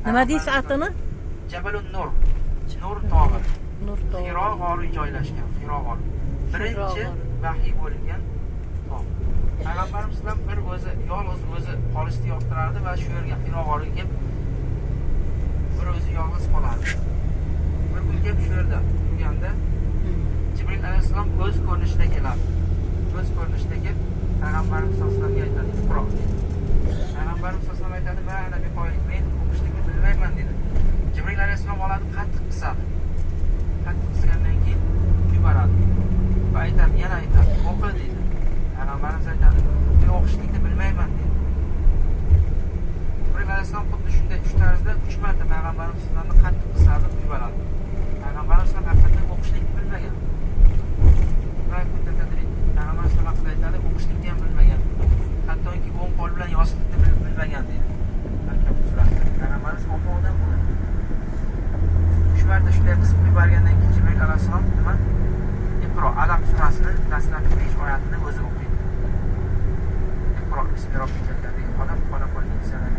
Nima deysiz atini? Jabalun Nur. Nur tog'i. Nur tog'i. Hiro g'ori joylashgan. Hiro g'ori. Birinchi vahiy bo'lingan tog'. Payg'ambarimiz ham bir o'zi yolg'iz o'zi qolishni yoqtirardi va shu yerga Hiro g'origa kelib bir o'zi yolg'iz qolardi. Bir kun kelib shu yerda turganda Jibril alayhissalom o'z ko'rinishida keladi. O'z ko'rinishida kelib Payg'ambarimiz sollallohu alayhi vasallamga aytadi, "Iqro." Payg'ambarimiz sollallohu alayhi vasallam aytadi, "Mana bu qo'ying, men o'qishlikni bilmayman" dedi. Jibril alayhissalom oladi, qattiq qisadi. Qattiq qisgandan keyin yuboradi. Va aytadi, yana aytadi, "O'qi" dedi. Payg'ambarimiz aytadi, "Men o'qishlikni bilmayman" dedi. Jibril alayhissalom xuddi shunday 3 tarzda 3 marta Payg'ambarimiz sollallohu alayhi vasallamni qattiq qisadi, yuboradi. Payg'ambarimiz haqiqatan o'qishlikni bilmagan. Payg'ambarimiz haqida aytadi, o'qishlikni ham bilmagan. Hattoki o'ng qo'l bilan yozishni bilmagan deydi. Payg'ambarimiz omma odam bo'ladi. 3 marta shunday qisib yuborgandan keyin Jibril alayhissalom nima? Iqro Alaq surasini dastlabki 5 oyatini o'zi o'qiydi. Iqro bismi robbikal ladzi xalaq xalaqal insana